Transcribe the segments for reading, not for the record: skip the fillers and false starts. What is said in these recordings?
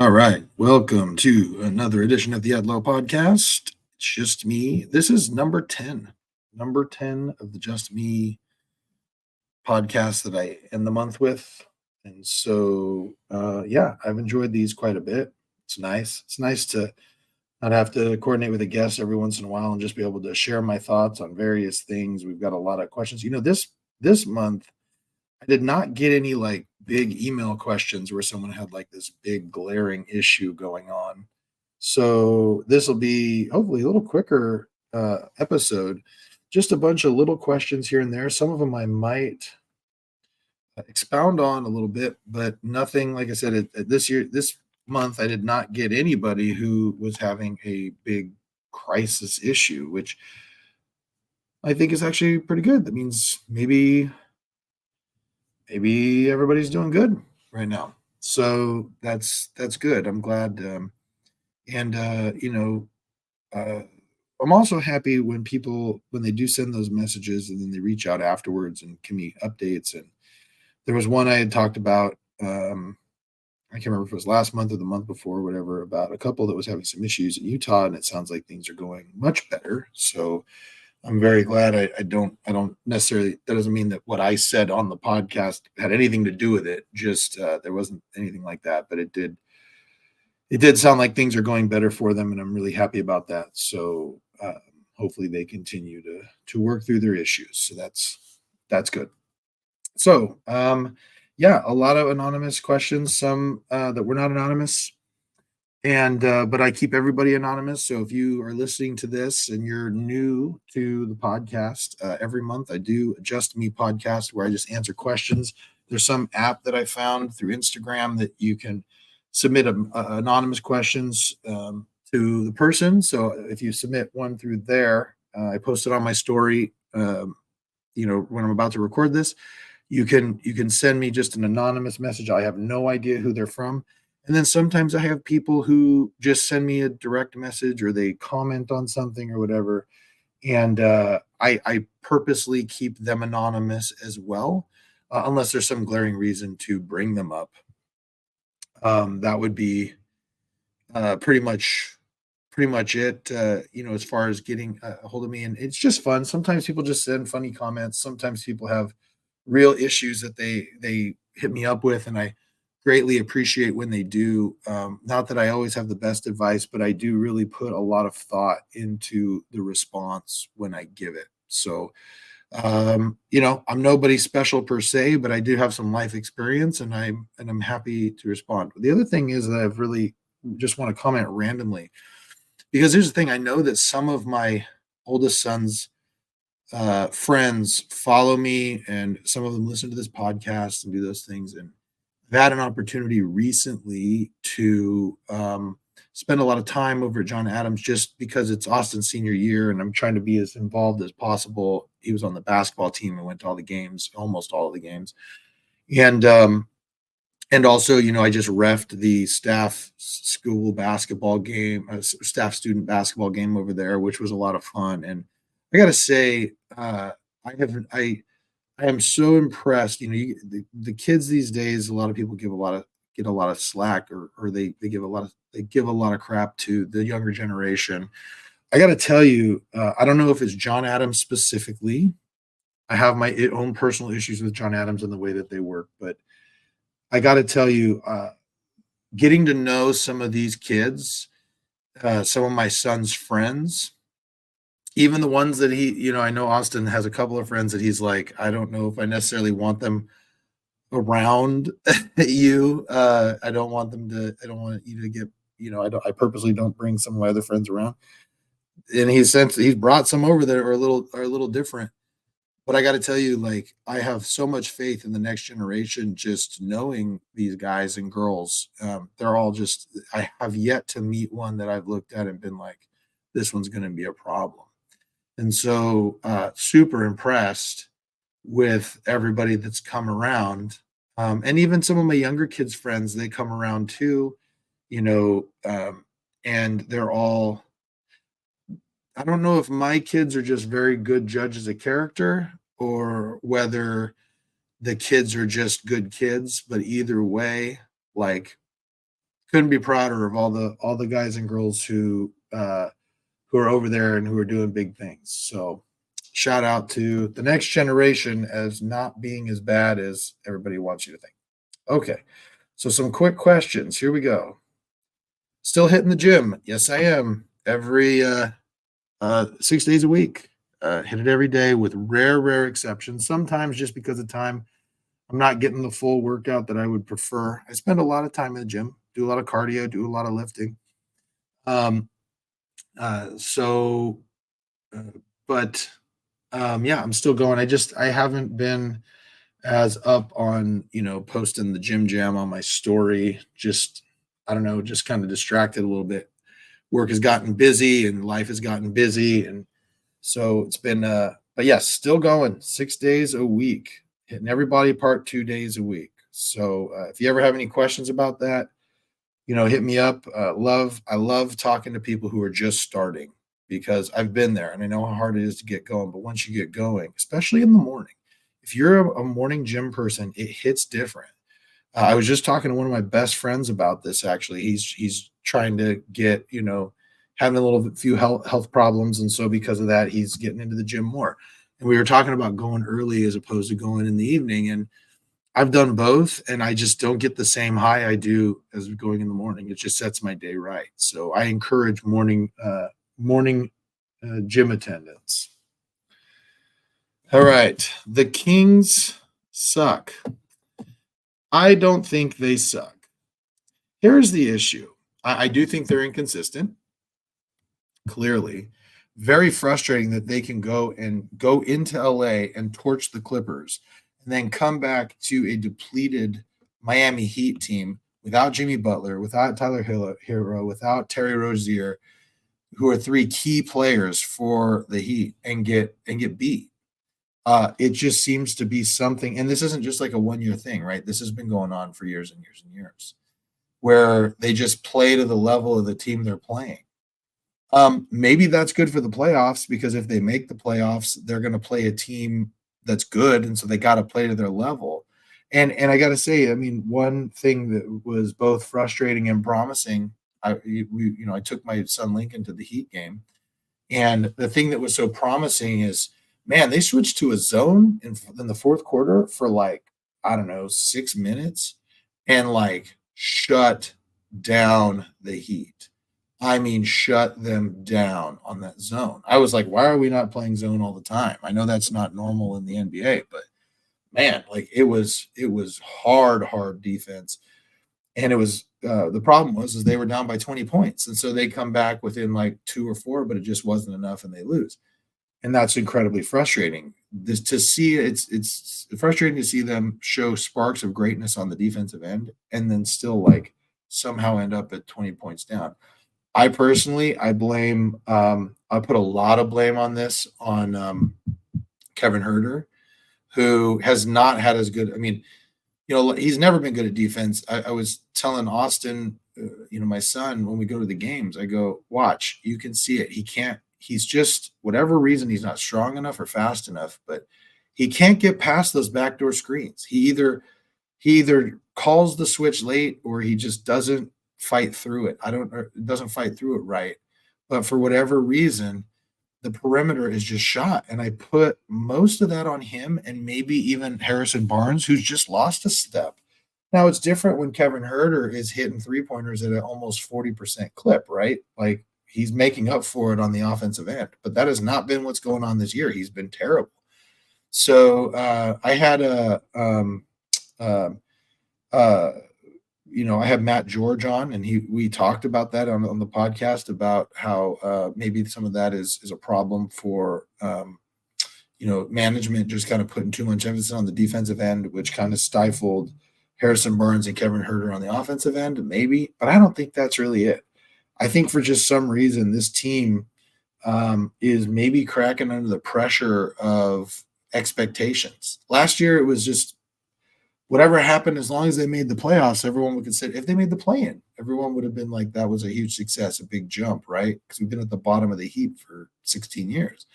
All right. Welcome to another edition of the Edlow Podcast. It's just me. This is number 10 of the Just Me podcast that I end the month with. And so, yeah, I've enjoyed these quite a bit. It's nice. It's nice to not have to coordinate with a guest every once in a while and just be able to share my thoughts on various things. We've got a lot of questions. This month I did not get any like big email questions where someone had like this big glaring issue going on. So this will be hopefully a little quicker episode. Just a bunch of little questions here and there. Some of them I might expound on a little bit, but nothing. Like I said, this month, I did not get anybody who was having a big crisis issue, which I think is actually pretty good. That means maybe everybody's doing good right now. So that's good. I'm glad. And uh, I'm also happy when they do send those messages and then they reach out afterwards and give me updates. And there was one I had talked about. I can't remember if it was last month or the month before, or whatever, about a couple that was having some issues in Utah, and it sounds like things are going much better. So I'm very glad. I don't necessarily, that doesn't mean that what I said on the podcast had anything to do with it. Just there wasn't anything like that, but it did sound like things are going better for them, and I'm really happy about that. So hopefully they continue to work through their issues. So that's good. So yeah, a lot of anonymous questions, some that were not anonymous, and but I keep everybody anonymous. So if you are listening to this and you're new to the podcast, every month I do a Just Me podcast where I just answer questions. There's some app that I found through Instagram that you can submit anonymous questions to the person. So if you submit one through there, I post it on my story. When I'm about to record this, you can send me just an anonymous message. I have no idea who they're from. And then sometimes I have people who just send me a direct message or they comment on something or whatever. And I purposely keep them anonymous as well, unless there's some glaring reason to bring them up. That would be pretty much it. As far as getting a hold of me, and it's just fun. Sometimes people just send funny comments. Sometimes people have real issues that they hit me up with, and I greatly appreciate when they do. Not that I always have the best advice, but I do really put a lot of thought into the response when I give it. So, I'm nobody special per se, but I do have some life experience, and I'm happy to respond. The other thing is that I've really just want to comment randomly because here's the thing: I know that some of my oldest sons friends follow me and some of them listen to this podcast and do those things. And I've had an opportunity recently to spend a lot of time over at John Adams just because it's Austin's senior year and I'm trying to be as involved as possible. He was on the basketball team and went to all the games, almost all of the games. And also, I just refed the staff school basketball game, staff student basketball game over there, which was a lot of fun. And I got to say, I have I am so impressed. The kids these days, a lot of people get a lot of slack, or they give a lot of crap to the younger generation. I got to tell you, I don't know if it's John Adams specifically. I have my own personal issues with John Adams and the way that they work, but I got to tell you, getting to know some of these kids, some of my son's friends, even the ones that I know Austin has a couple of friends that he's like, I don't know if I necessarily want them around you. I don't want you to get, I purposely don't bring some of my other friends around. And he's brought some over that are a little different. But I got to tell you, like, I have so much faith in the next generation, just knowing these guys and girls. They're all just, I have yet to meet one that I've looked at and been like, this one's going to be a problem. And so, super impressed with everybody that's come around. And even some of my younger kids' friends, they come around too, you know, and they're all, I don't know if my kids are just very good judges of character or whether the kids are just good kids, but either way, like couldn't be prouder of all the guys and girls who are over there and who are doing big things. So shout out to the next generation as not being as bad as everybody wants you to think. Okay. So some quick questions. Here we go. Still hitting the gym. Yes, I am. Every 6 days a week. Hit it every day with rare exceptions. Sometimes just because of time, I'm not getting the full workout that I would prefer. I spend a lot of time in the gym, do a lot of cardio, do a lot of lifting. Um, so, uh, but yeah, I'm still going. I haven't been as up on, posting the gym jam on my story. Just, I don't know, just kind of distracted a little bit. Work has gotten busy and life has gotten busy. And so it's been, but yes, still going 6 days a week, hitting every body part 2 days a week. So if you ever have any questions about that, hit me up. I love talking to people who are just starting because I've been there and I know how hard it is to get going. But once you get going, especially in the morning, if you're a morning gym person, it hits different. I was just talking to one of my best friends about this. Actually, he's trying to get having a little few health problems, and so because of that, he's getting into the gym more. And we were talking about going early as opposed to going in the evening, and I've done both, and I just don't get the same high I do as going in the morning. It just sets my day right. So I encourage morning gym attendance. All right, the Kings suck. I don't think they suck. Here's the issue. I do think they're inconsistent, clearly. Very frustrating that they can go into LA and torch the Clippers and then come back to a depleted Miami Heat team without Jimmy Butler, without Tyler Hero, without Terry Rozier, who are three key players for the Heat, and get beat. It just seems to be something, and this isn't just like a 1 year thing, right? This has been going on for years and years and years, where they just play to the level of the team they're playing. Maybe that's good for the playoffs because if they make the playoffs, they're going to play a team that's good, and so they got to play to their level. And I got to say, I mean, one thing that was both frustrating and promising. I took my son Lincoln to the Heat game, and the thing that was so promising is, man, they switched to a zone in the fourth quarter for like, I don't know, 6 minutes and like shut down the Heat. I mean, shut them down on that zone. I was like, why are we not playing zone all the time? I know that's not normal in the NBA, but man, like it was hard defense. And it was the problem was is they were down by 20 points. And so they come back within like 2 or 4, but it just wasn't enough and they lose. And that's incredibly frustrating. This to see it's frustrating to see them show sparks of greatness on the defensive end and then still like somehow end up at 20 points down. I personally, I put a lot of blame on this on Kevin Herter, who has not had as good. I mean, he's never been good at defense. I was telling Austin, my son, when we go to the games, I go, watch, you can see it. He can't. He's just whatever reason he's not strong enough or fast enough, but he can't get past those backdoor screens. He either calls the switch late or he just doesn't fight through it. Doesn't fight through it right. But for whatever reason, the perimeter is just shot. And I put most of that on him and maybe even Harrison Barnes, who's just lost a step. Now it's different when Kevin Herter is hitting 3-pointers at an almost 40% clip, right? Like he's making up for it on the offensive end. But that has not been what's going on this year. He's been terrible. So I had I had Matt George on, and we talked about that on the podcast about how maybe some of that is a problem for management just kind of putting too much emphasis on the defensive end, which kind of stifled Harrison Barnes and Kevin Herter on the offensive end, maybe. But I don't think that's really it. I think for just some reason, this team is maybe cracking under the pressure of expectations. Last year, it was just whatever happened, as long as they made the playoffs, everyone would consider. If they made the play-in, everyone would have been like, that was a huge success, a big jump, right? Because we've been at the bottom of the heap for 16 years.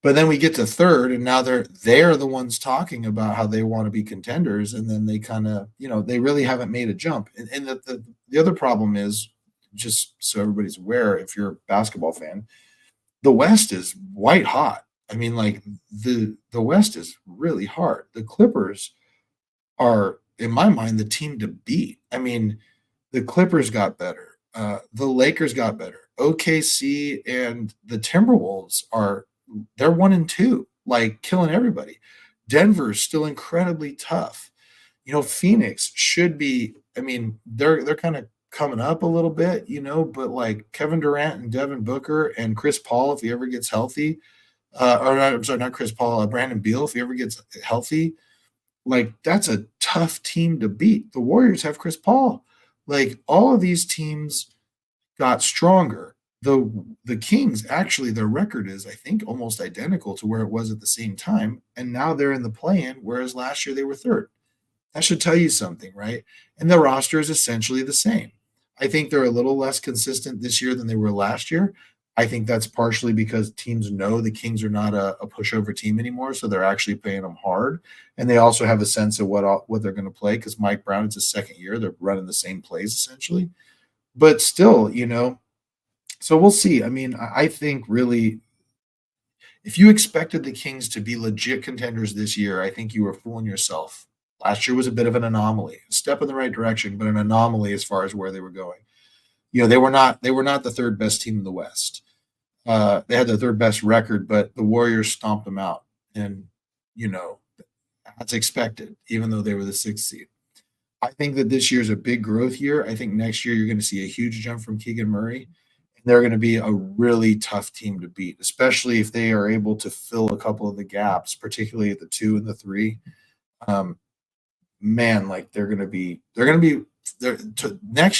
But then we get to third, and now they're the ones talking about how they want to be contenders, and then they kind of, they really haven't made a jump. And the other problem is, just so everybody's aware, if you're a basketball fan, the West is white hot. I mean, like the West is really hard. The Clippers are, in my mind, the team to beat. I mean, the Clippers got better. The Lakers got better. OKC and the Timberwolves they're 1-2, like killing everybody. Denver's still incredibly tough. Phoenix should be. I mean, they're kind of coming up a little bit, but like Kevin Durant and Devin Booker and Chris Paul, if he ever gets healthy, or not, I'm sorry, not Chris Paul, Brandon Beal, if he ever gets healthy, like that's a tough team to beat. The Warriors have Chris Paul. Like all of these teams got stronger. The Kings, actually, their record is, I think, almost identical to where it was at the same time, and now they're in the play-in, whereas last year they were third. That should tell you something, right? And the roster is essentially the same. I think they're a little less consistent this year than they were last year. I think that's partially because teams know the Kings are not a pushover team anymore, so they're actually playing them hard, and they also have a sense of what they're going to play because Mike Brown, it's his second year. They're running the same plays essentially, but still, so we'll see. I mean, I think really, if you expected the Kings to be legit contenders this year, I think you were fooling yourself. Last year was a bit of an anomaly, a step in the right direction, but an anomaly as far as where they were going. They were not the third best team in the West. They had the third best record, but the Warriors stomped them out, and you know that's expected, even though they were the sixth seed. I think that this year's a big growth year. I think next year you're going to see a huge jump from Keegan Murray. They're going to be a really tough team to beat, especially if they are able to fill a couple of the gaps, particularly at the 2 and the 3. Um, Man, like next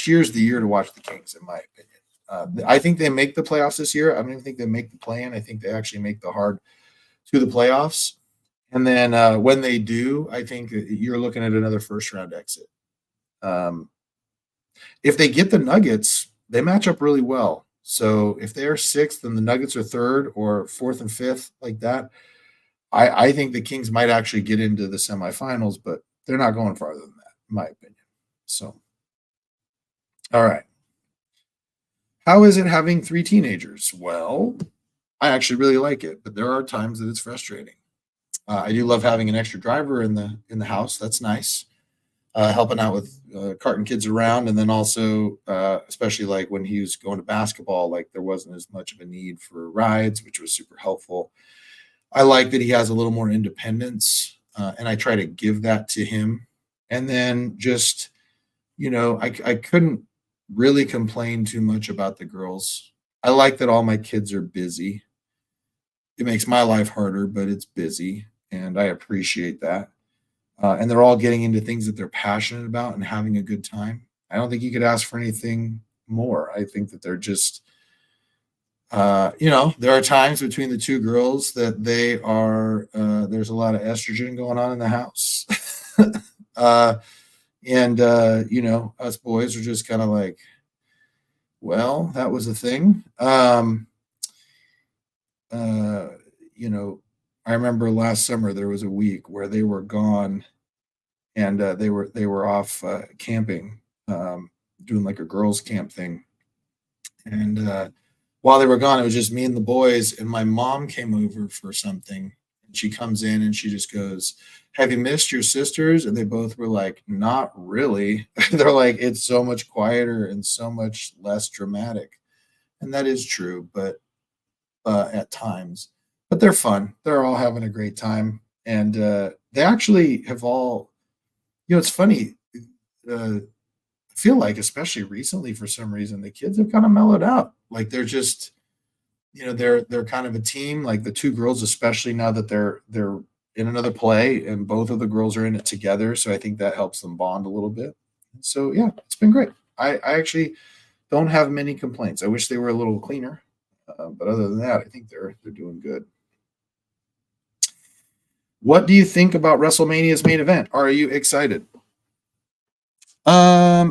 year's the year to watch the Kings, in my opinion. I think they make the playoffs this year. I don't even think they make the play-in. I think they actually make the hard to the playoffs. And then when they do, I think you're looking at another first round exit. Um, if they get the Nuggets, they match up really well. So if they're sixth and the Nuggets are third or fourth and fifth, like that, I think the Kings might actually get into the semifinals, but they're not going farther than that, in my opinion. So, all right. How is it having 3 teenagers? Well, I actually really like it, but there are times that it's frustrating. I do love having an extra driver in the house. That's nice. Helping out with carting kids around, and then also, especially like when he was going to basketball, like there wasn't as much of a need for rides, which was super helpful. I like that he has a little more independence, and I try to give that to him. And then just, I couldn't really complain too much about the girls. I like that all my kids are busy. It makes my life harder, but it's busy, and I appreciate that. And they're all getting into things that they're passionate about and having a good time. I don't think you could ask for anything more. I think that they're just, there are times between the 2 girls that there's a lot of estrogen going on in the house. uh, and, us boys are just kind of like, well, that was a thing. Uh, I remember last summer there was a week where they were gone, and they were off camping, doing like a girls' camp thing. And while they were gone, it was just me and the boys. And my mom came over for something. And she comes in and she just goes, "Have you missed your sisters?" And they both were like, "Not really." They're like, "It's so much quieter and so much less dramatic," and that is true, but at times. But they're fun. They're all having a great time, and they actually have all. It's funny. I feel like, especially recently, for some reason, the kids have kind of mellowed out. Like they're just, they're kind of a team. Like the 2 girls, especially now that they're in another play, and both of the girls are in it together. So I think that helps them bond a little bit. So yeah, it's been great. I actually don't have many complaints. I wish they were a little cleaner, but other than that, I think they're doing good. What do you think about WrestleMania's main event? Are you excited?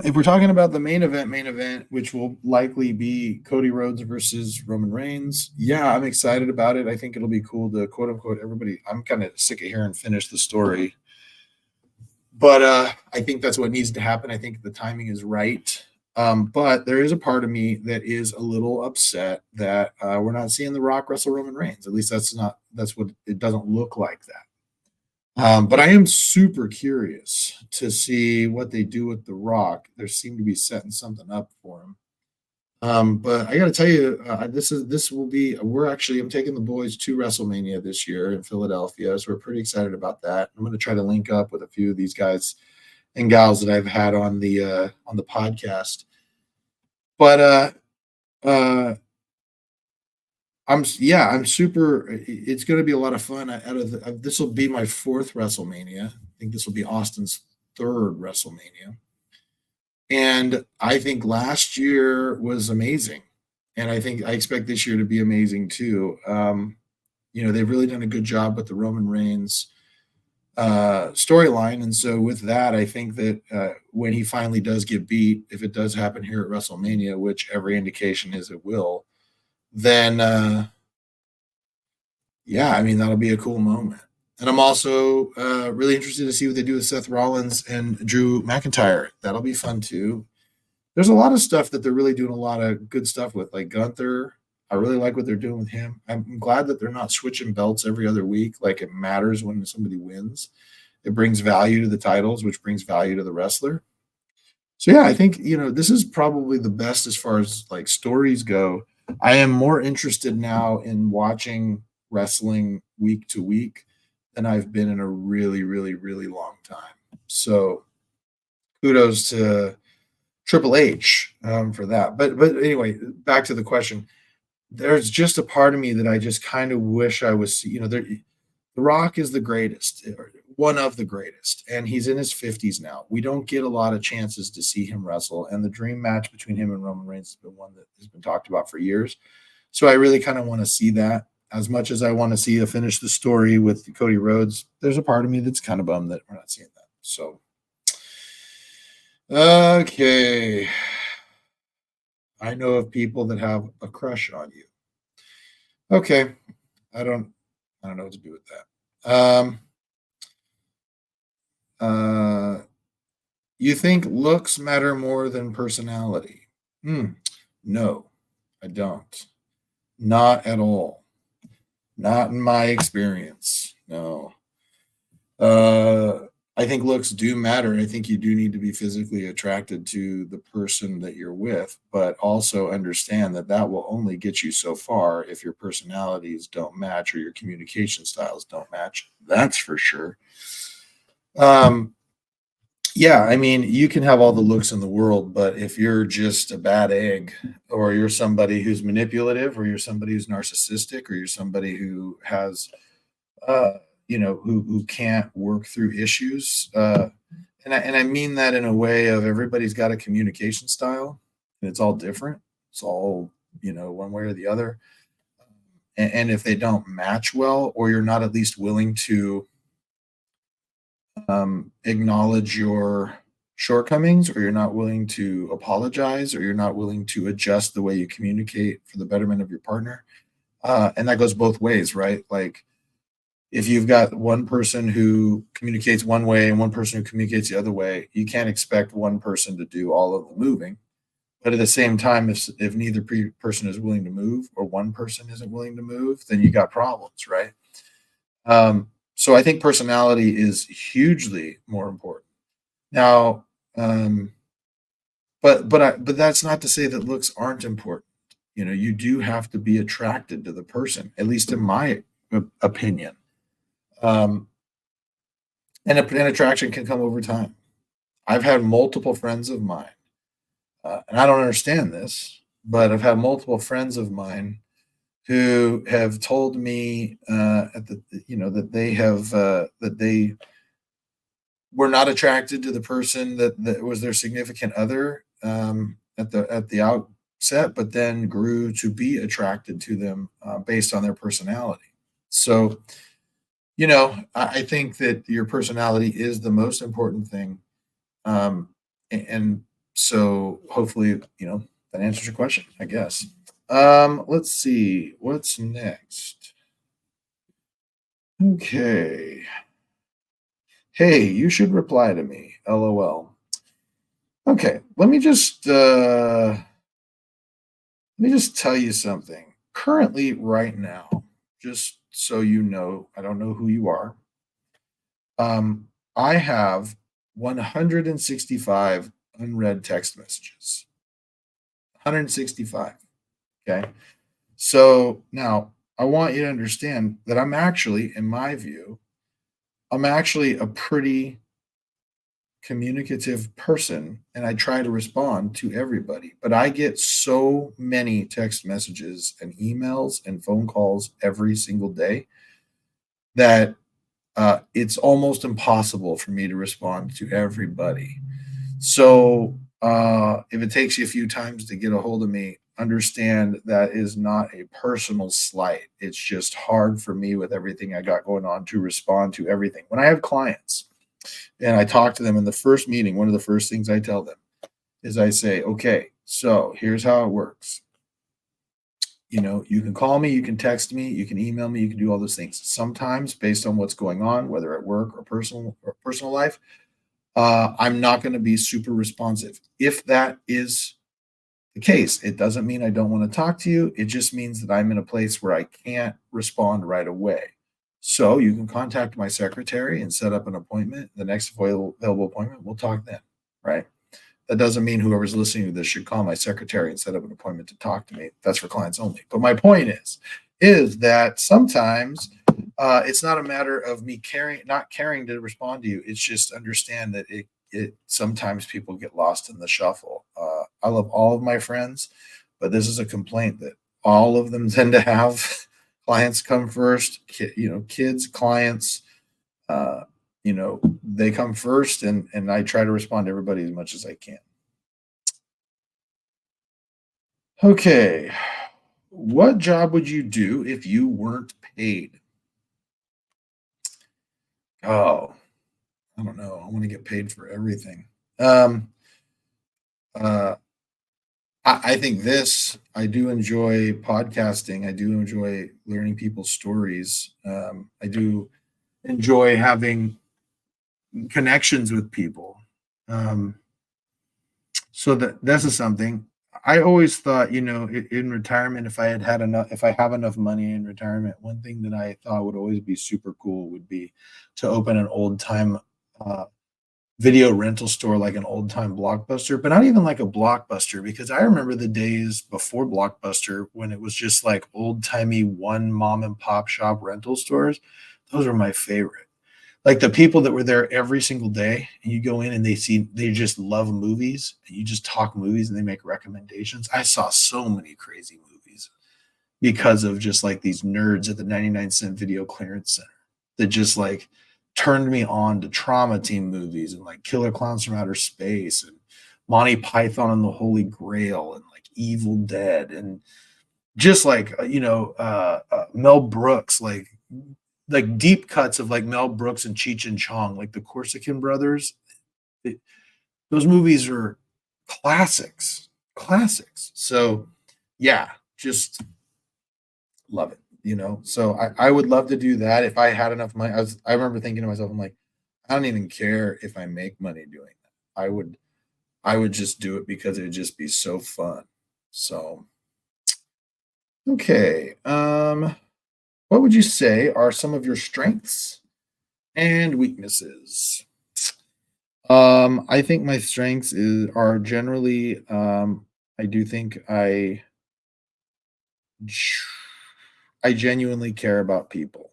If we're talking about the main event, which will likely be Cody Rhodes versus Roman Reigns, yeah, I'm excited about it. I think it'll be cool to quote unquote everybody. I'm kind of sick of hearing finish the story, but I think that's what needs to happen. I think the timing is right. But there is a part of me that is a little upset that we're not seeing The Rock wrestle Roman Reigns. At least that's what it doesn't look like that. But I am super curious to see what they do with The Rock. There seem to be setting something up for him. But I got to tell you, this will be I'm taking the boys to WrestleMania this year in Philadelphia, so we're pretty excited about that. I'm going to try to link up with a few of these guys and gals that I've had on the podcast. But uh, I'm super. It's going to be a lot of fun. This will be my fourth WrestleMania. I think this will be Austin's third WrestleMania, and I think last year was amazing, and I expect this year to be amazing too. They've really done a good job with the Roman Reigns storyline, and so with that, I think that when he finally does get beat, if it does happen here at WrestleMania, which every indication is it will, then yeah, I mean, that'll be a cool moment. And I'm also really interested to see what they do with Seth Rollins and Drew McIntyre. That'll be fun too. There's a lot of stuff that they're really doing a lot of good stuff with, like Gunther. I really like what they're doing with him. I'm glad that they're not switching belts every other week. Like it matters when somebody wins. It brings value to the titles, which brings value to the wrestler. So yeah, I think this is probably the best as far as like stories go. I am more interested now in watching wrestling week to week than I've been in a really, really, really long time. So kudos to Triple H for that. But anyway, back to the question. There's just a part of me that I just kind of wish I was. The Rock is the greatest, one of the greatest, and he's in his 50s now. We don't get a lot of chances to see him wrestle, and the dream match between him and Roman Reigns has been one that has been talked about for years. So I really kind of want to see that. As much as I want to see finish the story with Cody Rhodes, there's a part of me that's kind of bummed that we're not seeing that. So, okay. I know of people that have a crush on you. Okay. I don't I don't know what to do with that. Uh you think looks matter more than personality? No, I don't. Not at all. Not in my experience. No. Uh, I think looks do matter. I think you do need to be physically attracted to the person that you're with, but also understand that that will only get you so far if your personalities don't match or your communication styles don't match. That's for sure. Um, yeah, I mean, you can have all the looks in the world, but if you're just a bad egg, or you're somebody who's manipulative, or you're somebody who's narcissistic, or you're somebody who has uh, who can't work through issues. And I mean that in a way of everybody's got a communication style, and it's all different. It's all one way or the other. And if they don't match well, or you're not at least willing to acknowledge your shortcomings, or you're not willing to apologize, or you're not willing to adjust the way you communicate for the betterment of your partner, and that goes both ways, right? Like if you've got one person who communicates one way and one person who communicates the other way, you can't expect one person to do all of the moving. But at the same time, if neither person is willing to move, or one person isn't willing to move, then you got problems, right? So I think personality is hugely more important. Now, but that's not to say that looks aren't important. You do have to be attracted to the person, at least in my opinion. Um, and attraction can come over time. I've had multiple friends of mine, and I don't understand this, but I've had multiple friends of mine who have told me that they were not attracted to the person that was their significant other at the outset, but then grew to be attracted to them based on their personality. So I think that your personality is the most important thing. And so hopefully, that answers your question, I guess. Let's see. What's next? Okay. Hey, you should reply to me. LOL. Okay, let me just tell you something. Currently, right now, just so you know, I don't know who you are. I have 165 unread text messages. 165. Okay. So now I want you to understand that I'm actually, in my view, I'm actually a pretty communicative person and I try to respond to everybody. But I get so many text messages and emails and phone calls every single day that it's almost impossible for me to respond to everybody. So if it takes you a few times to get a hold of me, understand that is not a personal slight. It's just hard for me with everything I got going on to respond to everything. When I have clients and I talk to them in the first meeting, one of the first things I tell them is I say, okay, so here's how it works. You know, you can call me, you can text me, you can email me, you can do all those things. Sometimes, based on what's going on, whether at work or personal life, I'm not going to be super responsive. If that is the case, it doesn't mean I don't want to talk to you. It just means that I'm in a place where I can't respond right away. So you can contact my secretary and set up an appointment. The next available appointment, we'll talk then, right? That doesn't mean whoever's listening to this should call my secretary and set up an appointment to talk to me. That's for clients only. But my point is that sometimes it's not a matter of me not caring to respond to you. It's just understand that it sometimes people get lost in the shuffle. I love all of my friends, but this is a complaint that all of them tend to have. Clients come first, kids, clients, uh, they come first, and I try to respond to everybody as much as I can. Okay. What job would you do if you weren't paid? Oh, I don't know. I want to get paid for everything. Um, uh, I think I do enjoy podcasting. I do enjoy learning people's stories. I do enjoy having connections with people. Um, so that this is something I always thought, in retirement, if I have enough money in retirement, one thing that I thought would always be super cool would be to open an old time uh, video rental store, like an old time Blockbuster, but not even like a Blockbuster, because I remember the days before Blockbuster when it was just like old timey one mom and pop shop rental stores. Those were my favorite. Like the people that were there every single day, and you go in and they just love movies, and you just talk movies and they make recommendations. I saw so many crazy movies because of just like these nerds at the 99-cent video clearance center that just like turned me on to trauma team movies and like Killer Clowns from Outer Space and Monty Python and the Holy Grail and like Evil Dead and just like Mel Brooks, like deep cuts of like Mel Brooks and Cheech and Chong, like the Corsican brothers. It, those movies are classics, classics. So yeah, just love it. So I would love to do that if I had enough money. I remember thinking to myself, I'm like, I don't even care if I make money doing that. I would just do it because it would just be so fun. So okay. What would you say are some of your strengths and weaknesses? I think my are generally, I do think I genuinely care about people.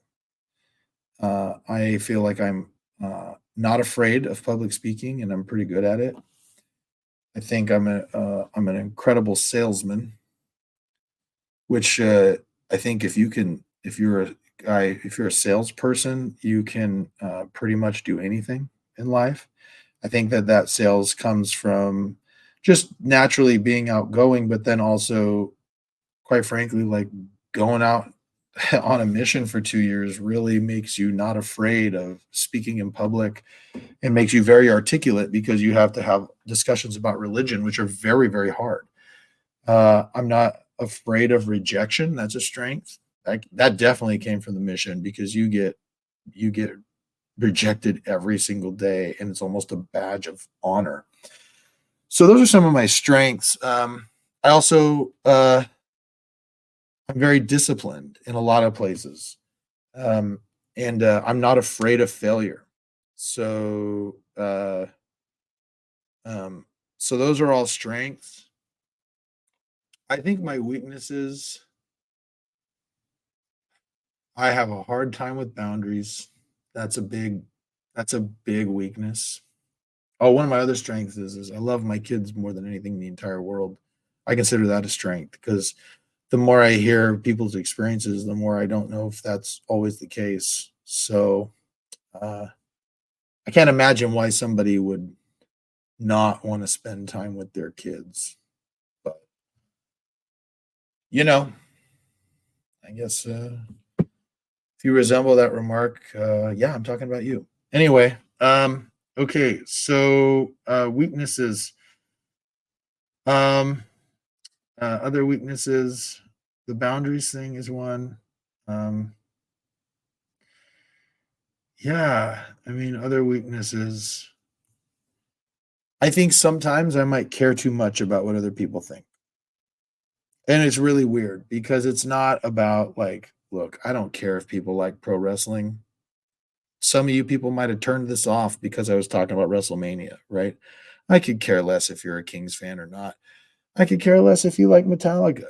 I feel like I'm not afraid of public speaking, and I'm pretty good at it. I think I'm an incredible salesman, which I think if you're a if you're a salesperson, you can pretty much do anything in life. I think that sales comes from just naturally being outgoing, but then also, quite frankly, like going out on a mission for 2 years really makes you not afraid of speaking in public and makes you very articulate because you have to have discussions about religion, which are very, very hard. I'm not afraid of rejection. That's a strength. That definitely came from the mission because you get rejected every single day, and it's almost a badge of honor. So those are some of my strengths. I also I'm very disciplined in a lot of places, um, and I'm not afraid of failure. So um, so those are all strengths. I think my weaknesses. I have a hard time with boundaries. That's a big that's a big weakness. Oh, one of my other strengths is I love my kids more than anything in the entire world. I consider that a strength because the more I hear people's experiences, the more I don't know if that's always the case. So uh, I can't imagine why somebody would not want to spend time with their kids. But you know, I guess if you resemble that remark, yeah, I'm talking about you. Anyway, okay, so weaknesses. Um, other weaknesses, the boundaries thing is one. Um, yeah, I mean, other weaknesses. I think sometimes I might care too much about what other people think. And it's really weird because it's not about like, look, I don't care if people like pro wrestling. Some of you people might have turned this off because I was talking about WrestleMania, right? I could care less if you're a Kings fan or not. I could care less if you like Metallica.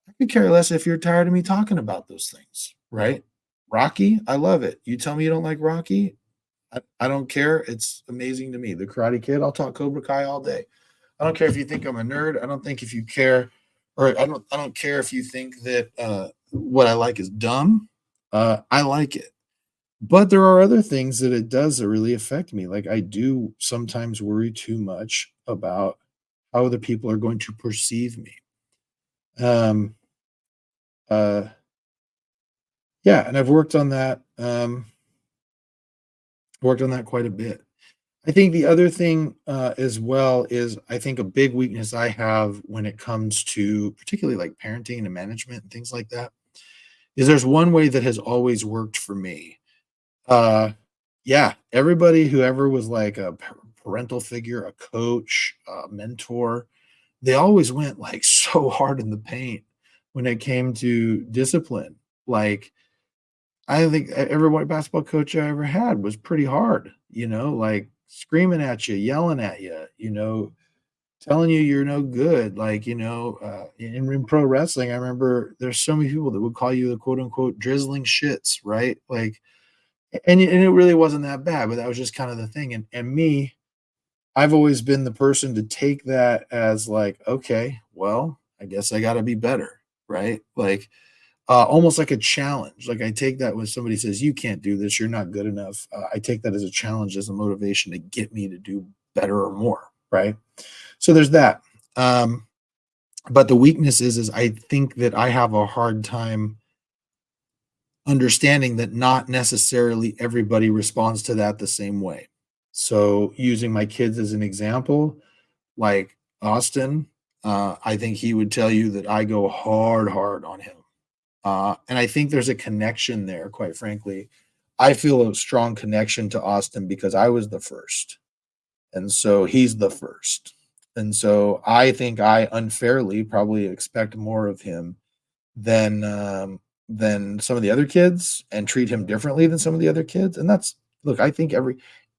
I could care less if you're tired of me talking about those things, right? Rocky, I love it. You tell me you don't like Rocky, I don't care. It's amazing to me. The Karate Kid, I'll talk Cobra Kai all day. I don't care if you think I'm a nerd. I don't think if you care, or I don't care if you think that what I like is dumb. I like it. But there are other things that it does that really affect me. Like I do sometimes worry too much about how other people are going to perceive me. Um, uh, yeah, and I've worked on that quite a bit. I think the other thing as well is I think a big weakness I have when it comes to particularly like parenting and management and things like that is there's one way that has always worked for me. Uh, yeah, everybody who ever was like a parental figure, a coach, a mentor, they always went like so hard in the paint when it came to discipline. Like I think every white basketball coach I ever had was pretty hard, like screaming at you, yelling at you, telling you you're no good. Like, in pro wrestling, I remember there's so many people that would call you the quote unquote drizzling shits, right? Like, and it really wasn't that bad, but that was just kind of the thing. And me, I've always been the person to take that as like, okay, well, I guess I got to be better, right? Like, almost like a challenge. Like I take that when somebody says, "You can't do this, you're not good enough." I take that as a challenge, as a motivation to get me to do better or more, right? So there's that. Um, but the weakness is I think that I have a hard time understanding that not necessarily everybody responds to that the same way. So using my kids as an example, like Austin, I think he would tell you that I go hard on him. And I think there's a connection there, quite frankly. I feel a strong connection to Austin because I was the first. And so he's the first. And so I think I unfairly probably expect more of him than than some of the other kids and treat him differently than some of the other kids. And that's look, I think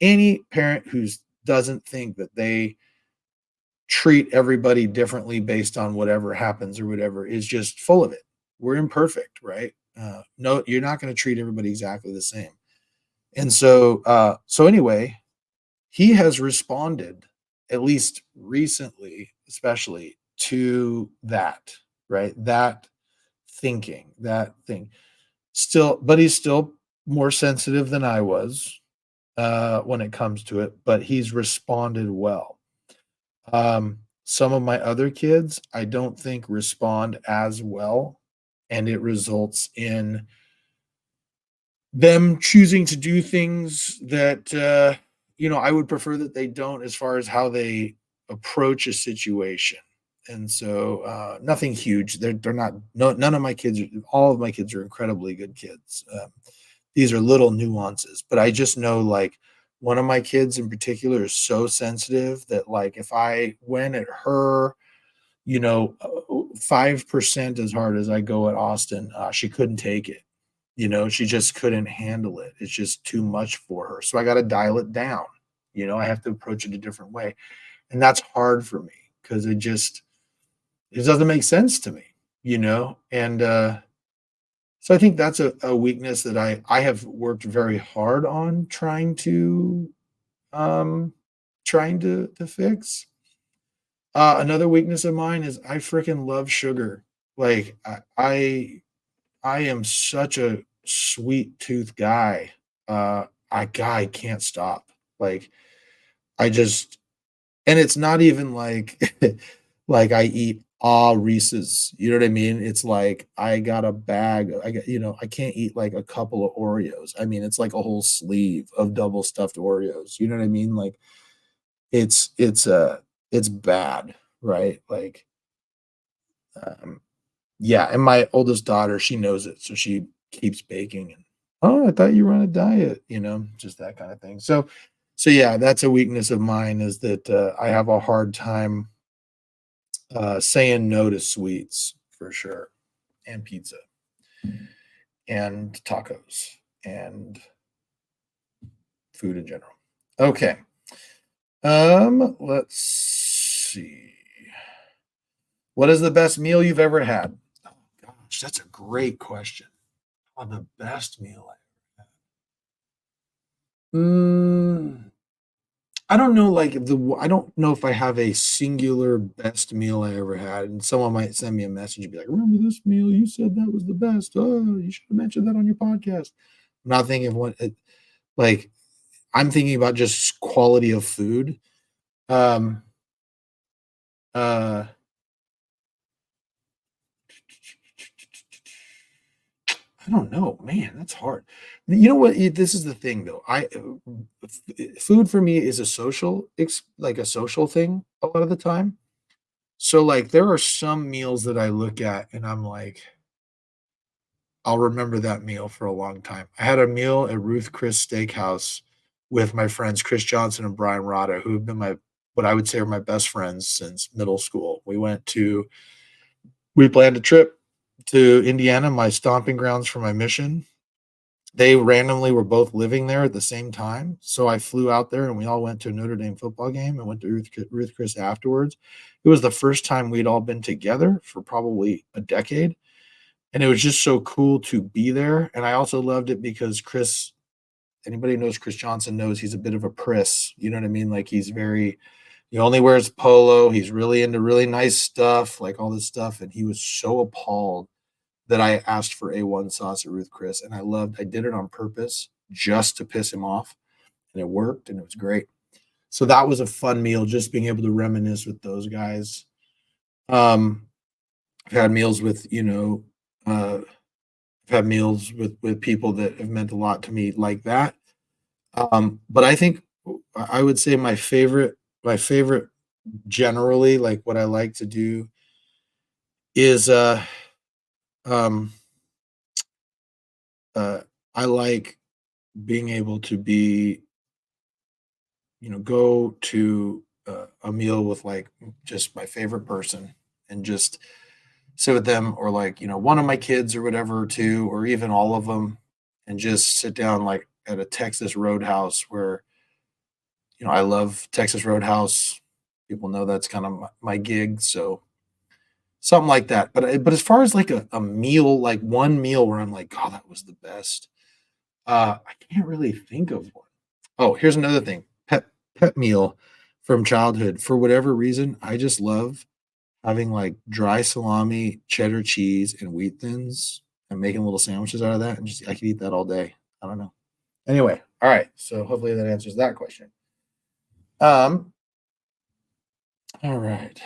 any parent who doesn't think that they treat everybody differently based on whatever happens or whatever is just full of it. We're imperfect, right? No, you're not going to treat everybody exactly the same. And so anyway, he has responded, at least recently, especially to that, right? That thinking, that thing. Still, but he's still more sensitive than I was when it comes to it, but he's responded well. Some of my other kids, I don't think respond as well, and it results in them choosing to do things that I would prefer that they don't as far as how they approach a situation. And so nothing huge. They're not no none of my kids, all of my kids are incredibly good kids. These are little nuances, but I just know like one of my kids in particular is so sensitive that, like, if I went at her, 5% as hard as I go at Austin, she couldn't take it. She just couldn't handle it. It's just too much for her. So I got to dial it down. I have to approach it a different way. And that's hard for me because it doesn't make sense to me, And so I think that's a weakness that I have worked very hard on um trying to fix. Another weakness of mine is I freaking love sugar. Like I am such a sweet tooth guy. I can't stop. Like I just and it's not even like like I eat all Reese's. You know what I mean? It's like I got a bag. I can't eat like a couple of Oreos. I mean, it's like a whole sleeve of double stuffed Oreos. You know what I mean? Like it's it's uh it's bad, right? Like um yeah, and my oldest daughter, she knows it, so she keeps baking and, "Oh, I thought you were on a diet," just that kind of thing. So yeah, that's a weakness of mine is that, I have a hard time, saying no to sweets for sure, and pizza, and tacos, and food in general. Okay, let's see. What is the best meal you've ever had? Oh gosh, that's a great question. Oh, the best meal I ever had. I don't know, like I don't know if I have a singular best meal I ever had, and someone might send me a message and be like, "Remember this meal? You said that was the best. Oh, you should have mentioned that on your podcast." I'm not thinking of like I'm thinking about just quality of food. Um, uh, I don't know, man. That's hard. You know what? This is the thing, though. Food for me is a like a social thing a lot of the time. So, like, there are some meals that I look at and I'm like, I'll remember that meal for a long time. I had a meal at Ruth Chris Steakhouse with my friends Chris Johnson and Brian Rada, who have been what I would say are my best friends since middle school. We planned a trip to Indiana, my stomping grounds for my mission. They randomly were both living there at the same time. So I flew out there and we all went to a Notre Dame football game and went to Ruth Chris afterwards. It was the first time we'd all been together for probably a decade. And it was just so cool to be there. And I also loved it because anybody who knows Chris Johnson knows he's a bit of a priss. You know what I mean? Like he only wears polo. He's really into really nice stuff, like all this stuff. And he was so appalled that I asked for A1 sauce at Ruth Chris. And I did it on purpose just to piss him off. And it worked and it was great. So that was a fun meal, just being able to reminisce with those guys. Um, I've had meals with, I've had meals with people that have meant a lot to me like that. But I think I would say my favorite generally, like what I like to do is um uh I like being able to go to a meal with like just my favorite person and just sit with them or like, one of my kids or whatever, too, or even all of them, and just sit down like at a Texas Roadhouse where, I love Texas Roadhouse. People know that's kind of my gig. So something like that. But as far as like a meal, like one meal where I'm like, oh, that was the best. I can't really think of one. Oh, here's another thing. Pet meal from childhood. For whatever reason, I just love having like dry salami, cheddar cheese, and wheat thins and making little sandwiches out of that. And just I could eat that all day. I don't know. Anyway, all right. So hopefully that answers that question. Um, all right.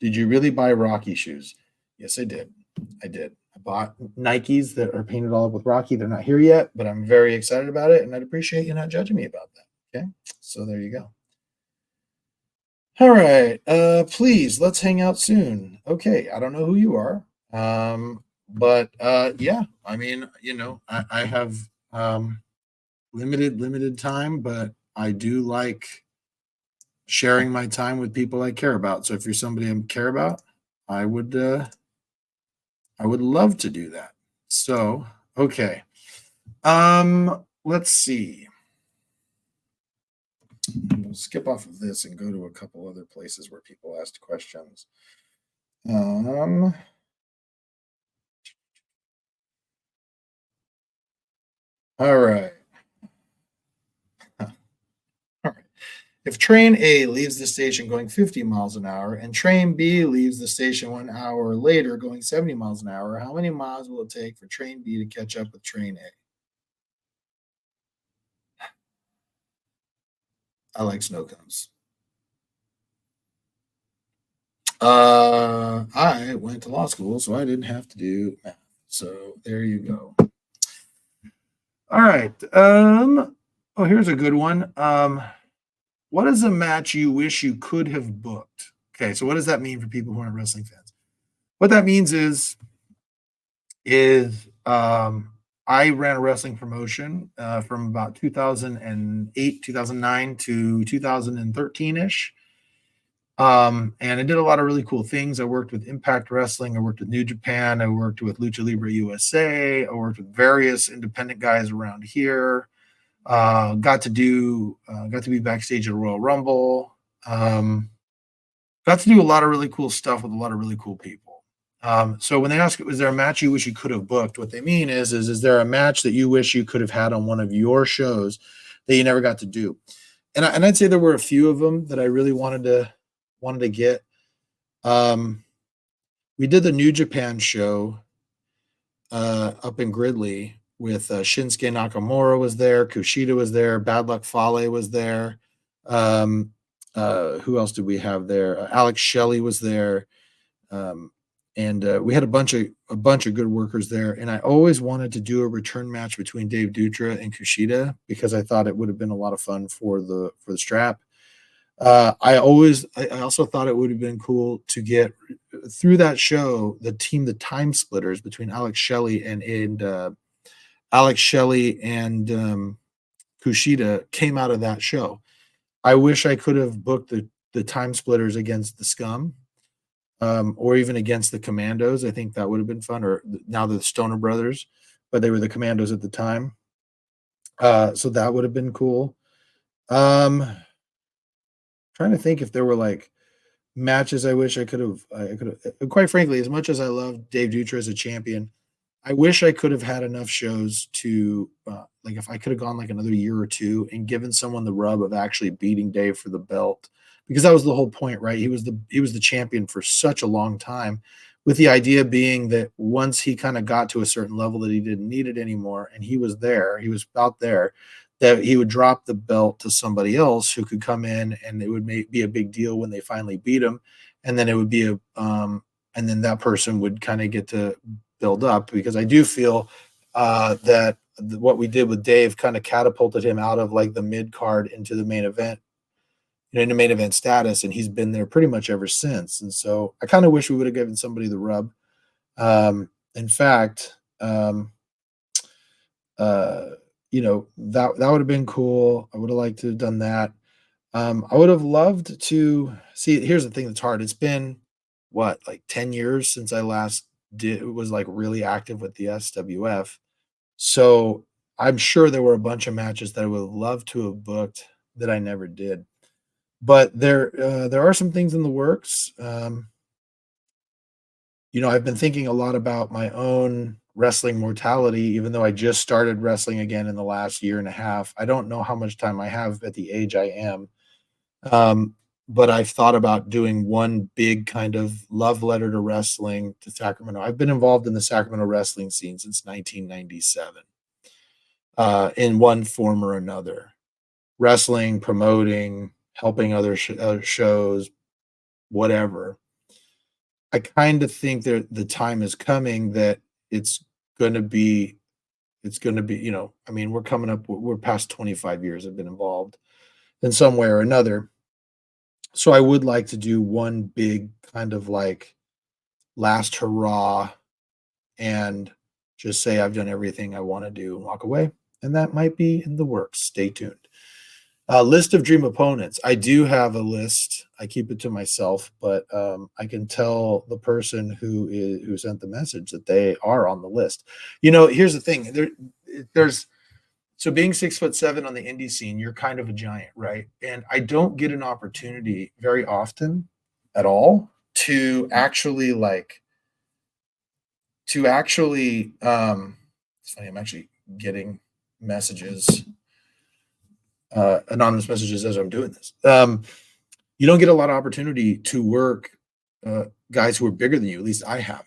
Did you really buy Rocky shoes? Yes, I did. I did. I bought Nikes that are painted all up with Rocky. They're not here yet, but I'm very excited about it, and I'd appreciate you not judging me about that. Okay. So there you go. All right. Please let's hang out soon. Okay. I don't know who you are. But yeah, I mean, I have limited time, but I do like sharing my time with people I care about. So if you're somebody I care about, I would love to do that. So, okay. Let's see. We'll skip off of this and go to a couple other places where people asked questions. All right. All right. If train A leaves the station going 50 miles an hour and train B leaves the station 1 hour later going 70 miles an hour, how many miles will it take for train B to catch up with train A? I like snow cones. I went to law school, so I didn't have to do math. So there you go. All right. Oh, here's a good one. What is a match you wish you could have booked? Okay, so what does that mean for people who aren't wrestling fans? What that means is I ran a wrestling promotion from about 2008, 2009 to 2013 ish. And I did a lot of really cool things. I worked with Impact Wrestling. I worked with New Japan. I worked with Lucha Libre USA. I worked with various independent guys around here. Got to be backstage at Royal Rumble. Got to do a lot of really cool stuff with a lot of really cool people. So when they ask, is there a match you wish you could have booked? What they mean is there a match that you wish you could have had on one of your shows that you never got to do? And I'd say there were a few of them that I really wanted to get. We did the New Japan show up in Gridley with Shinsuke Nakamura was there, Kushida was there, Bad Luck Fale was there. Who else did we have there? Alex Shelley was there, and we had a bunch of good workers there. And I always wanted to do a return match between Dave Dutra and Kushida because I thought it would have been a lot of fun for the strap. I also thought it would have been cool to get through that show the Time Splitters between Alex Shelley and Kushida came out of that show. I wish I could have booked the Time Splitters against the Scum, or even against the Commandos. I think that would have been fun. Or now the Stoner Brothers, but they were the Commandos at the time. So that would have been cool. Trying to think if there were like matches I wish I could have. Quite frankly, as much as I love Dave Dutra as a champion, I wish I could have had enough shows to like if I could have gone like another year or two and given someone the rub of actually beating Dave for the belt, because that was the whole point, right? He was the champion for such a long time, with the idea being that once he kind of got to a certain level that he didn't need it anymore, and he was out there, that he would drop the belt to somebody else who could come in, and it would be a big deal when they finally beat him, and then it would be and then that person would kind of get to build up, because I do feel that what we did with Dave kind of catapulted him out of like the mid card into the main event, into main event status, and he's been there pretty much ever since. And so I kind of wish we would have given somebody the rub. In fact, that would have been cool. I would have liked to have done that. I would have loved to see. Here's the thing that's hard. It's been like 10 years since I last was like really active with the SWF. So I'm sure there were a bunch of matches that I would love to have booked that I never did. But there are some things in the works. I've been thinking a lot about my own wrestling mortality, even though I just started wrestling again in the last year and a half. I don't know how much time I have at the age I am. But I've thought about doing one big kind of love letter to wrestling to Sacramento. I've been involved in the Sacramento wrestling scene since 1997, in one form or another. Wrestling, promoting, helping other shows, whatever. I kind of think that the time is coming that it's going to be, I mean, we're past 25 years I've been involved in some way or another. So I would like to do one big kind of like last hurrah and just say I've done everything I want to do and walk away. And that might be in the works. Stay tuned. List of dream opponents. I do have a list. I keep it to myself, but I can tell the person who sent the message that they are on the list. Here's the thing. There's so being 6'7" on the indie scene, you're kind of a giant, right? And I don't get an opportunity very often at all to actually it's funny, I'm actually getting messages, anonymous messages as I'm doing this. You don't get a lot of opportunity to work guys who are bigger than you. At least I have.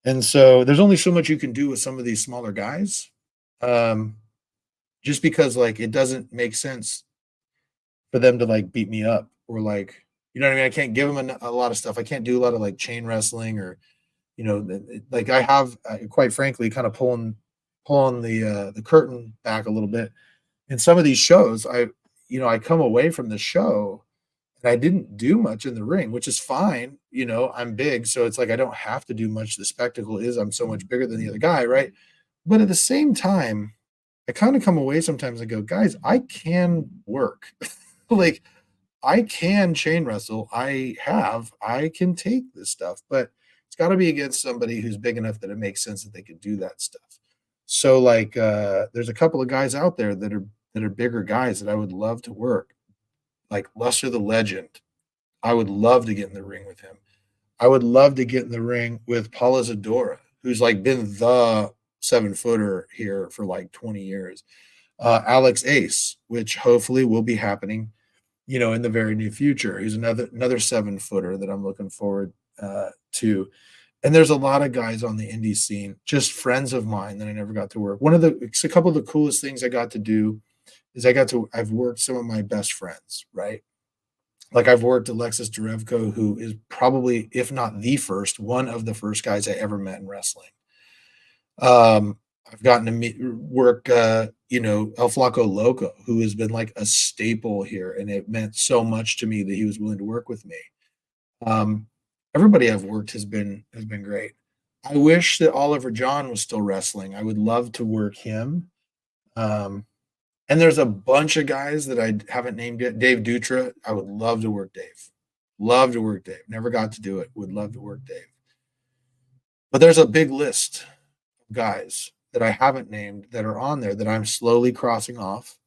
And so there's only so much you can do with some of these smaller guys. Um, just because it doesn't make sense for them to beat me up or you know what I mean? I can't give them a lot of stuff. I can't do a lot of chain wrestling or I have quite frankly kind of pulling the curtain back a little bit. In some of these shows, I come away from the show and I didn't do much in the ring, which is fine. I'm big, so it's I don't have to do much. The spectacle is I'm so much bigger than the other guy, right? But at the same time, I kind of come away sometimes and go, guys, I can work. like I can chain wrestle. I can take this stuff, but it's got to be against somebody who's big enough that it makes sense that they could do that stuff. So there's a couple of guys out there that are bigger guys that I would love to work. Like Luster the Legend. I would love to get in the ring with him. I would love to get in the ring with Paula Zadora, who's been the 7-footer here for 20 years. Alex Ace, which hopefully will be happening, in the very near future. He's another 7-footer that I'm looking forward to. And there's a lot of guys on the indie scene, just friends of mine that I never got to work. It's a couple of the coolest things I got to do is I've worked some of my best friends, right? I've worked Alexis Derevko, who is probably, if not the first, one of the first guys I ever met in wrestling. I've gotten to work, El Flaco Loco, who has been a staple here, and it meant so much to me that he was willing to work with me. Everybody I've worked has been great. I wish that Oliver John was still wrestling. I would love to work him. And there's a bunch of guys that I haven't named yet. Dave Dutra, I would love to work Dave. Love to work Dave. Never got to do it. Would love to work Dave. But there's a big list of guys that I haven't named that are on there that I'm slowly crossing off.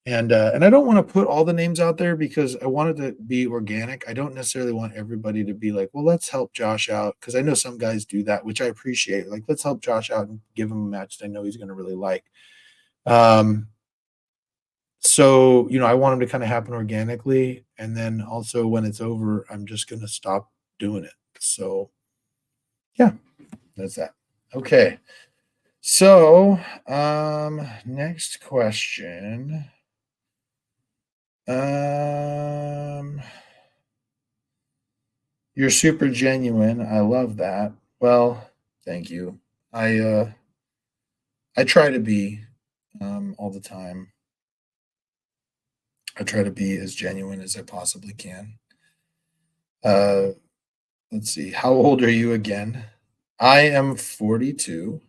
And I don't want to put all the names out there because I want it to be organic. I don't necessarily want everybody to be like, well, let's help Josh out. Because I know some guys do that, which I appreciate. Let's help Josh out and give him a match that I know he's going to really like. So, I want him to kind of happen organically. And then also when it's over, I'm just going to stop doing it. So, yeah, that's that. Okay. So, next question. You're super genuine. I love that. Well, thank you. I try to be all the time. I try to be as genuine as I possibly can. Uh, let's see. How old are you again? I am 42.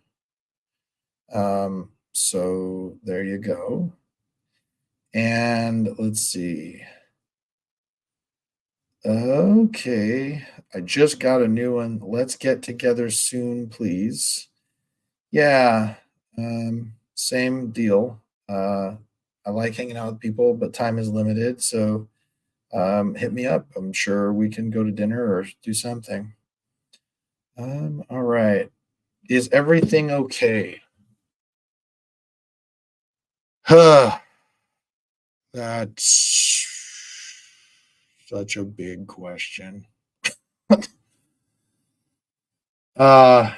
So there you go. And let's see. Okay. I just got a new one. Let's get together soon, please. Yeah. Same deal. I like hanging out with people, but time is limited. So hit me up. I'm sure we can go to dinner or do something. All right. Is everything okay? Huh. That's such a big question. uh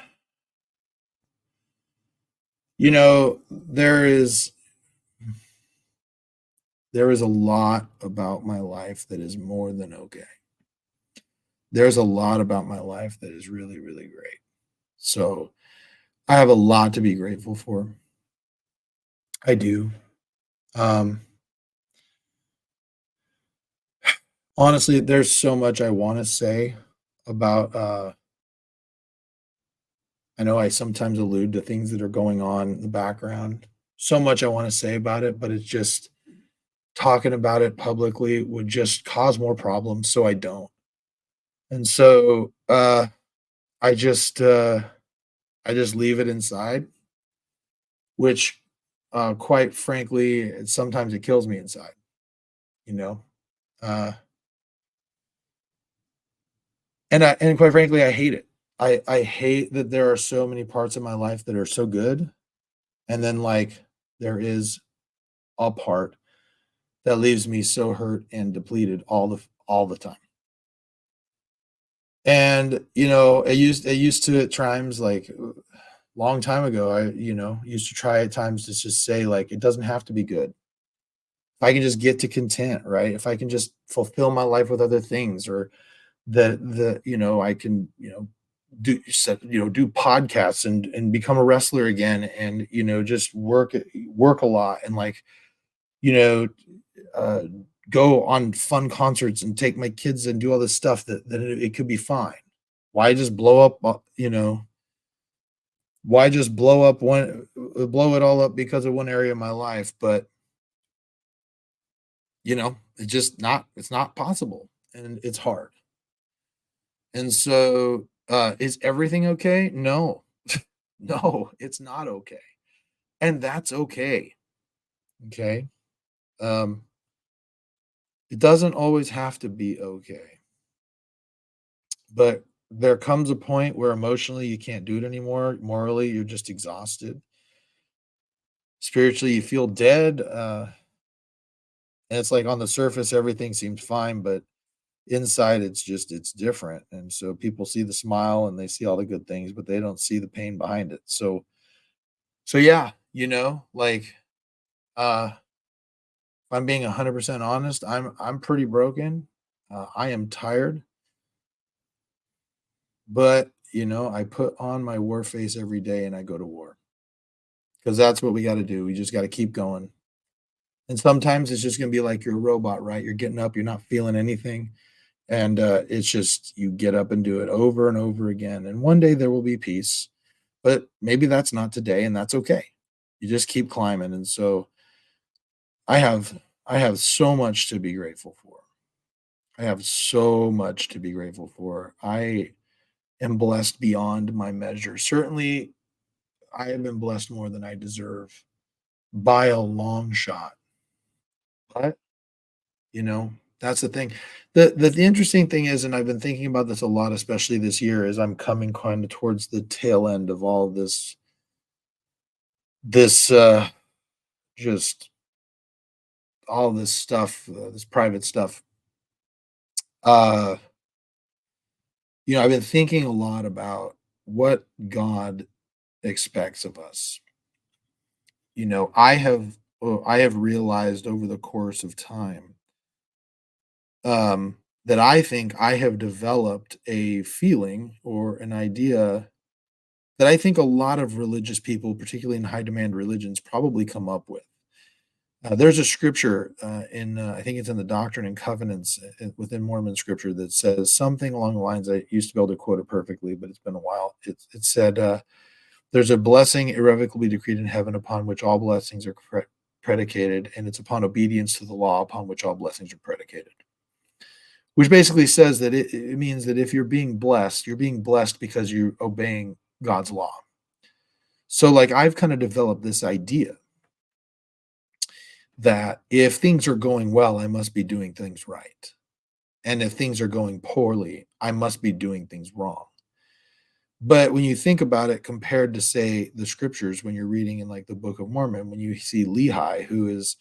you know, there is a lot about my life that is more than okay. There's a lot about my life that is really, really great. So I have a lot to be grateful for. I do. Um, Honestly, there's so much I want to say about. I know I sometimes allude to things that are going on in the background. So much I want to say about it, but it's just talking about it publicly would just cause more problems, so I don't. And so, I just, uh, I just leave it inside, which, quite frankly, sometimes it kills me inside, you know? Uh, and quite frankly, I hate it. I hate that there are so many parts of my life that are so good, and then, like, there is a part that leaves me so hurt and depleted all the time. And, I used to at times, like, long time ago, used to try at times to just say, like, it doesn't have to be good. If I can just get to content, right? If I can just fulfill my life with other things, or I can, do podcasts and become a wrestler again, and, just work a lot, and, like, you know, uh, go on fun concerts and take my kids and do all this stuff, that it could be fine. Why just blow up, why just blow it all up because of one area of my life? But, it's not possible, and it's hard. And so, is everything okay? No. No, it's not okay. And that's okay. Okay. Um, it doesn't always have to be okay. But there comes a point where emotionally you can't do it anymore. Morally, you're just exhausted. Spiritually, you feel dead. And it's like on the surface, everything seems fine, but inside it's different. And so people see the smile and they see all the good things, but they don't see the pain behind it. So yeah, like, if I'm being 100% honest, I'm pretty broken. I am tired, but I put on my war face every day and I go to war, because that's what we got to do. We just got to keep going. And sometimes it's just going to be like you're a robot, right? You're getting up, you're not feeling anything, and it's just you get up and do it over and over again. And one day there will be peace, but maybe that's not today, and that's okay. You just keep climbing. And so I have I have so much to be grateful for. I have so much to be grateful for. I am blessed beyond my measure. Certainly, I have been blessed more than I deserve by a long shot. But, you know, that's the thing. The interesting thing is, and I've been thinking about this a lot, especially this year, is I'm coming kind of towards the tail end of all this just all this stuff, this private stuff. Uh, I've been thinking a lot about what God expects of us. I have realized over the course of time, that I think I have developed a feeling or an idea that I think a lot of religious people, particularly in high demand religions, probably come up with. There's a scripture, I think it's in the Doctrine and Covenants, within Mormon scripture, that says something along the lines. I used to be able to quote it perfectly, but it's been a while. It said, "There's a blessing irrevocably decreed in heaven upon which all blessings are predicated, and it's upon obedience to the law upon which all blessings are predicated." Which basically says that it means that if you're being blessed because you're obeying God's law. So, like, I've kind of developed this idea that if things are going well, I must be doing things right. And if things are going poorly, I must be doing things wrong. But when you think about it, compared to, say, the scriptures, when you're reading in, like, the Book of Mormon, when you see Lehi, who is,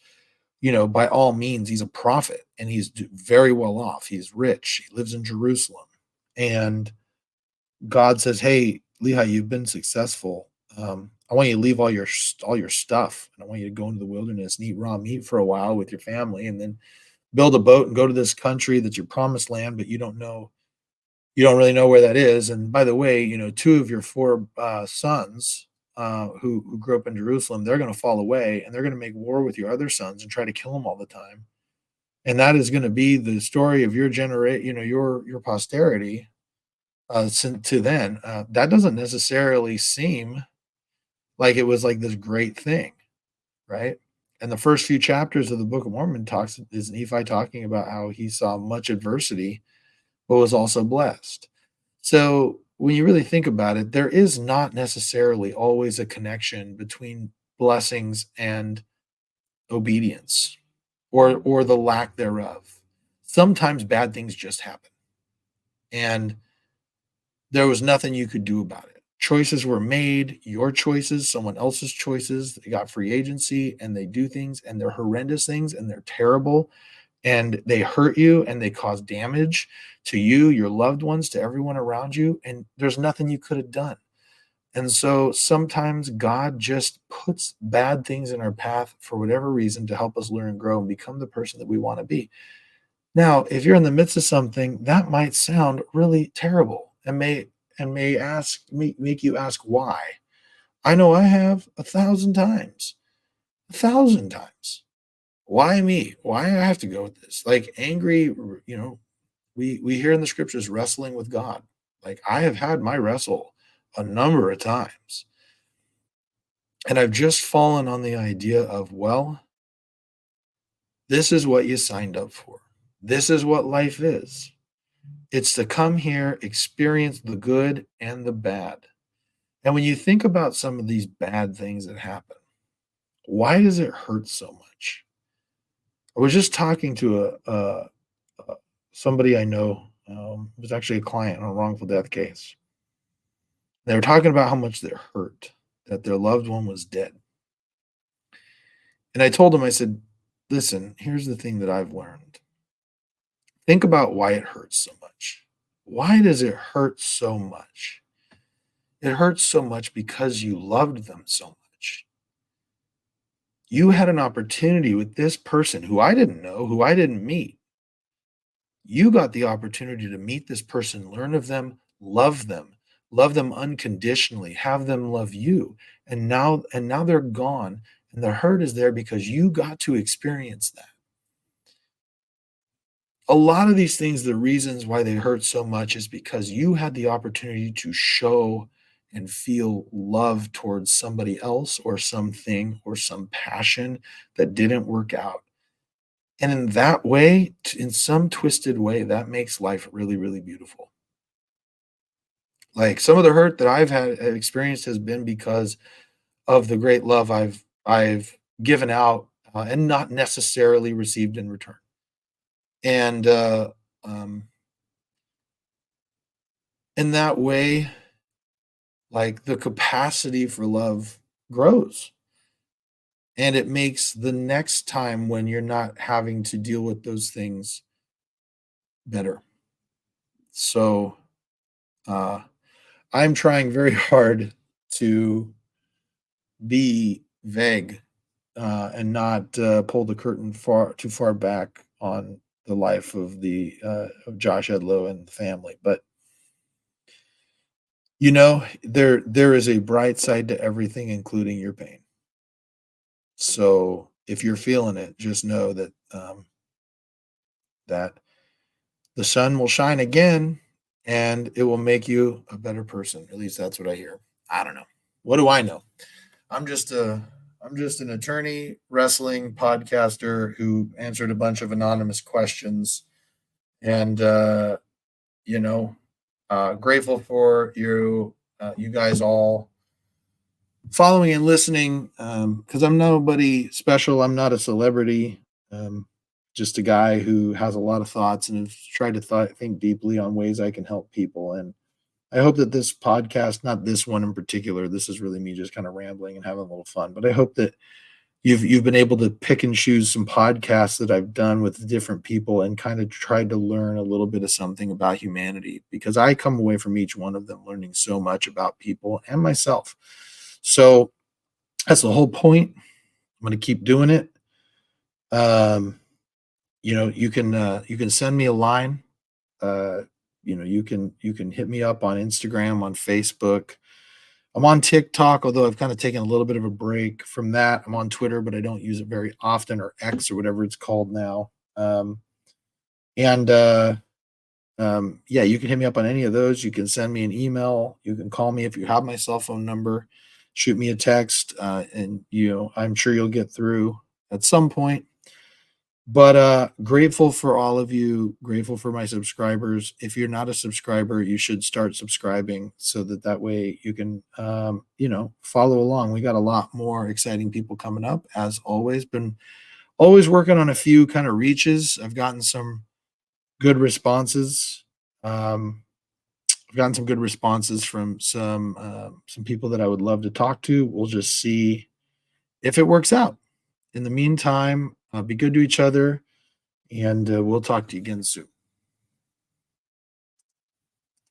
by all means, he's a prophet and he's very well off. He's rich. He lives in Jerusalem. And God says, "Hey, Lehi, you've been successful. I want you to leave all your stuff, and I want you to go into the wilderness and eat raw meat for a while with your family, and then build a boat and go to this country that's your promised land, but you don't really know where that is. And by the way, two of your four sons, who grew up in Jerusalem, they're going to fall away, and they're going to make war with your other sons and try to kill them all the time. And that is going to be the story of your generation, your posterity." To then, that doesn't necessarily seem like it was like this great thing, right? And the first few chapters of the Book of Mormon is Nephi talking about how he saw much adversity, but was also blessed. So when you really think about it, there is not necessarily always a connection between blessings and obedience or the lack thereof. Sometimes bad things just happen. And there was nothing you could do about it. Choices were made, your choices, someone else's choices. They got free agency and they do things and they're horrendous things and they're terrible and they hurt you and they cause damage to you, your loved ones, to everyone around you. And there's nothing you could have done. And so sometimes God just puts bad things in our path for whatever reason to help us learn and grow and become the person that we want to be. Now, if you're in the midst of something, that might sound really terrible and make you ask why. I know I have 1,000 times. 1,000 times. Why me? Why I have to go with this? Like angry, we hear in the scriptures wrestling with God. Like I have had my wrestle a number of times. And I've just fallen on the idea of, well, this is what you signed up for. This is what life is. It's to come here, experience the good and the bad. And when you think about some of these bad things that happen, why does it hurt so much? I was just talking to somebody I know. It was actually a client on a wrongful death case. They were talking about how much they're hurt that their loved one was dead. And I told them, I said, listen, here's the thing that I've learned. Think about why it hurts so much. Why does it hurt so much? It hurts so much because you loved them so much. You had an opportunity with this person who I didn't know, who I didn't meet. You got the opportunity to meet this person, learn of them, love them unconditionally, have them love you. And now they're gone. And the hurt is there because you got to experience that. A lot of these things, the reasons why they hurt so much is because you had the opportunity to show and feel love towards somebody else or something or some passion that didn't work out. And in that way, in some twisted way, that makes life really, really beautiful. Like some of the hurt that I've had experienced has been because of the great love I've given out and not necessarily received in return. And um, in that way, like the capacity for love grows. And it makes the next time when you're not having to deal with those things better. So uh, I'm trying very hard to be vague and not pull the curtain far too far back on the life of the of Josh Edlow and the family. But there is a bright side to everything, including your pain. So if you're feeling it, just know that the sun will shine again, and it will make you a better person. At least that's what I hear. I don't know. What do I know? I'm just a I'm just an attorney, wrestling podcaster who answered a bunch of anonymous questions, and you know, grateful for you guys all following and listening. Because I'm nobody special. I'm not a celebrity. Um, just a guy who has a lot of thoughts and has tried to think deeply on ways I can help people. And I hope that this podcast, not this one in particular, this is really me just kind of rambling and having a little fun. But I hope that you've been able to pick and choose some podcasts that I've done with different people and kind of tried to learn a little bit of something about humanity, because I come away from each one of them learning so much about people and myself. So that's the whole point. I'm going to keep doing it. Um, you can send me a line. Uh, you can hit me up on Instagram, on Facebook. I'm on TikTok, although I've kind of taken a little bit of a break from that. I'm on Twitter, but I don't use it very often, or X or whatever it's called now. And yeah, you can hit me up on any of those. You can send me an email. You can call me if you have my cell phone number. Shoot me a text, and I'm sure you'll get through. at some point. But grateful for all of you, grateful for my subscribers. If you're not a subscriber, you should start subscribing so that way you can follow along. We got a lot more exciting people coming up, as always. Been always working on a few kind of reaches. I've gotten some good responses. I've gotten some good responses from some people that I would love to talk to. We'll just see if it works out. In the meantime, be good to each other, and we'll talk to you again soon.